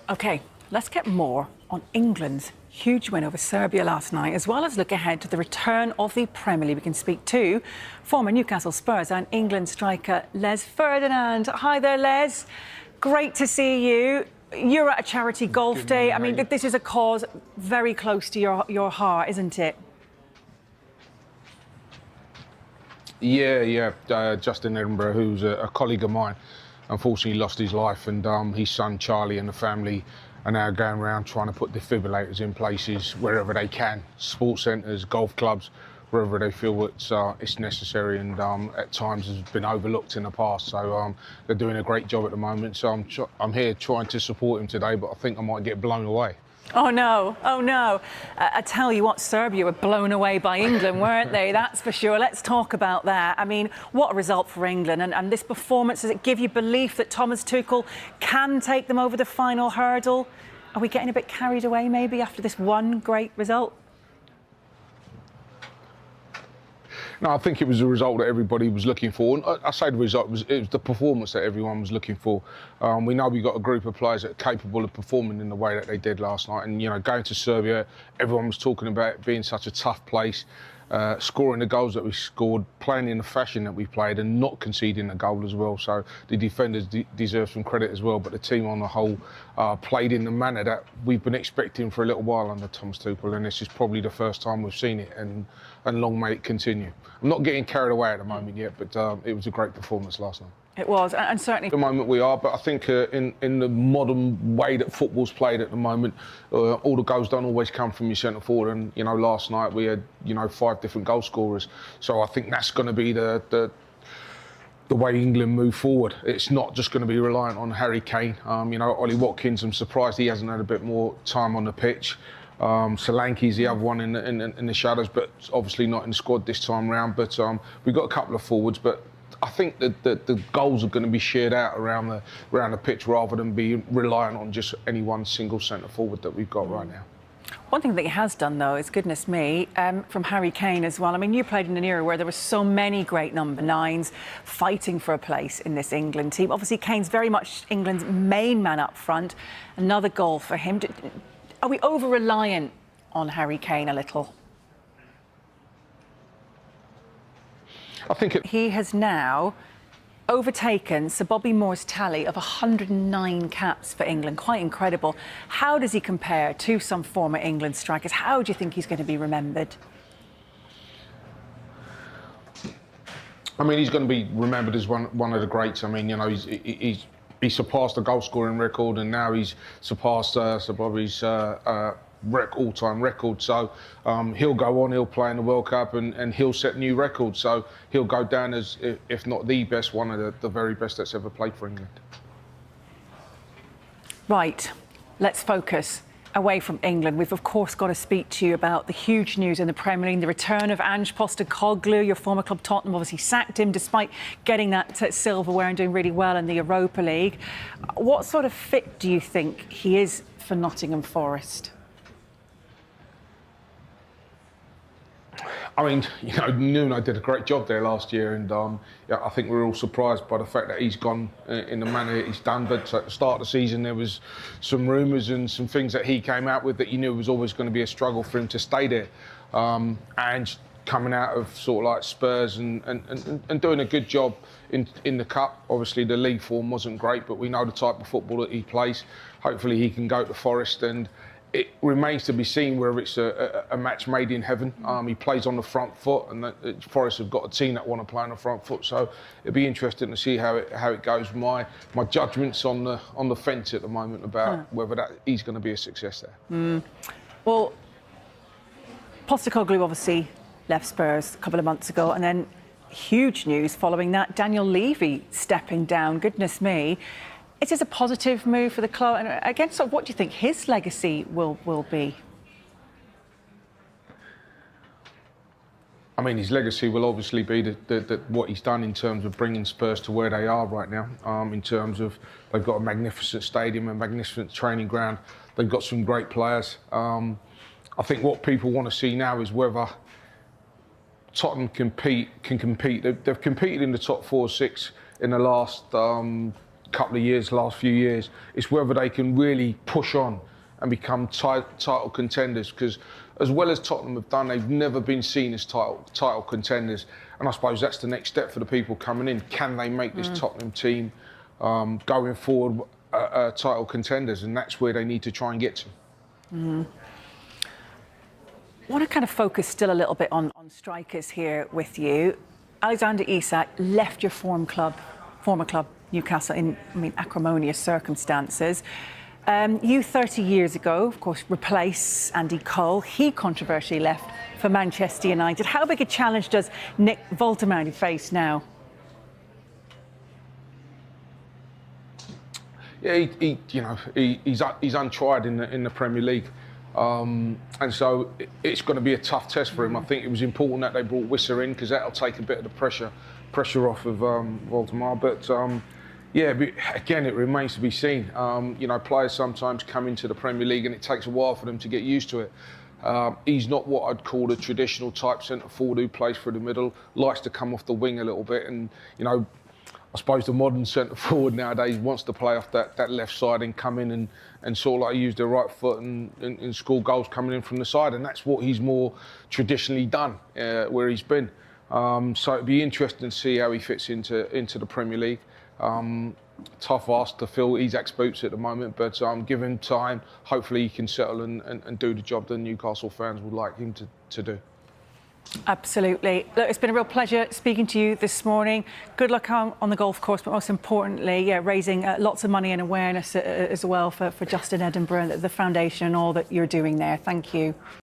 OK, let's get more on England's huge win over Serbia last night, as well as look ahead to the return of the Premier League. We can speak to former Newcastle Spurs and England striker Les Ferdinand. Hi there, Les. Great to see you. You're at a charity golf day. I mean, this is a cause very close to your heart, isn't it? Yeah. Justin Edinburgh, who's a colleague of mine, unfortunately lost his life, and his son Charlie and the family are now going around trying to put defibrillators in places wherever they can, sports centres, golf clubs, wherever they feel it's necessary, and at times has been overlooked in the past. So they're doing a great job at the moment. So I'm here trying to support him today, but I think I might get blown away. Oh no, oh no. I tell you what, Serbia were blown away by England, weren't they? That's for sure. Let's talk about that. I mean, what a result for England. And this performance, does it give you belief that Thomas Tuchel can take them over the final hurdle? Are we getting a bit carried away maybe after this one great result? No, I think it was the result that everybody was looking for. And I say the result, it was the performance that everyone was looking for. We know we've got a group of players that are capable of performing in the way that they did last night. And, you know, going to Serbia, everyone was talking about it being such a tough place, scoring the goals that we scored, playing in the fashion that we played and not conceding a goal as well. So the defenders deserve some credit as well. But the team on the whole played in the manner that we've been expecting for a little while under Thomas Tuchel. And this is probably the first time we've seen it, and long may it continue. I'm not getting carried away at the moment yet, but it was a great performance last night. It was, and certainly... At the moment we are, but I think in the modern way that football's played at the moment, all the goals don't always come from your centre forward. And, you know, last night we had, 5 different goal scorers. So I think that's going to be the way England move forward. It's not just going to be reliant on Harry Kane. Ollie Watkins, I'm surprised he hasn't had a bit more time on the pitch. Solanke's the other one in the shadows, but obviously not in the squad this time round. But we've got a couple of forwards, but I think that the goals are going to be shared out around the pitch rather than be reliant on just any one single centre forward that we've got right now. One thing that he has done, though, is, goodness me, from Harry Kane as well. I mean, you played in an era where there were so many great number 9s fighting for a place in this England team. Obviously, Kane's very much England's main man up front. Another goal for him. Are we over-reliant on Harry Kane a little? I think he has now overtaken Sir Bobby Moore's tally of 109 caps for England. Quite incredible. How does he compare to some former England strikers? How do you think he's going to be remembered? I mean, he's going to be remembered as one of the greats. I mean, he surpassed the goal scoring record, and now he's surpassed Sir Bobby's all-time record. So he'll go on, he'll play in the World Cup, and he'll set new records. So he'll go down as, if not the best, one of the very best that's ever played for England. Right, let's focus away from England. We've, of course, got to speak to you about the huge news in the Premier League, the return of Ange Postecoglou. Your former club Tottenham obviously sacked him despite getting that silverware and doing really well in the Europa League. What sort of fit do you think he is for Nottingham Forest? I mean, Nuno did a great job there last year, and I think we're all surprised by the fact that he's gone in the manner that he's done. But at the start of the season, there was some rumours and some things that he came out with that you knew was always going to be a struggle for him to stay there. And coming out of sort of like Spurs and doing a good job in the Cup. Obviously, the league form wasn't great, but we know the type of football that he plays. Hopefully, he can go to Forest, and it remains to be seen whether it's a match made in heaven. He plays on the front foot, and Forest have got a team that want to play on the front foot. So it'd be interesting to see how it goes. My judgment's on the fence at the moment about whether he's going to be a success there. Well, Postecoglou obviously left Spurs a couple of months ago, and then huge news following that, Daniel Levy stepping down. Goodness me. Is this a positive move for the club? And again, sort of, what do you think his legacy will be? I mean, his legacy will obviously be what he's done in terms of bringing Spurs to where they are right now. In terms of, they've got a magnificent stadium, a magnificent training ground. They've got some great players. I think what people want to see now is whether Tottenham can compete. They've competed in the top 4 or 6 in the last couple of years, last few years. It's whether they can really push on and become title contenders, because as well as Tottenham have done, they've never been seen as title contenders. And I suppose that's the next step for the people coming in. Can they make this Tottenham team going forward title contenders? And that's where they need to try and get to. I want to kind of focus still a little bit on strikers here with you. Alexander Isak left your former club, Newcastle, in acrimonious circumstances. You 30 years ago, of course, replace Andy Cole. He controversially left for Manchester United. How big a challenge does Nick Woltemade face now? Yeah, he's untried in the Premier League. And so it's going to be a tough test for him. I think it was important that they brought Wissa in, because that'll take a bit of the pressure off of Woltemade. But yeah, again, it remains to be seen. Players sometimes come into the Premier League and it takes a while for them to get used to it. He's not what I'd call a traditional type centre forward who plays through the middle, likes to come off the wing a little bit, and I suppose the modern centre forward nowadays wants to play off that left side and come in and sort of like use their right foot and score goals coming in from the side, and that's what he's more traditionally done where he's been. So it'd be interesting to see how he fits into the Premier League. Tough ask to fill Isak's boots at the moment, but give him time. Hopefully he can settle and do the job that Newcastle fans would like him to do. Absolutely. Look, it's been a real pleasure speaking to you this morning. Good luck on the golf course, but most importantly, raising lots of money and awareness as well for Justin Edinburgh and the foundation and all that you're doing there. Thank you.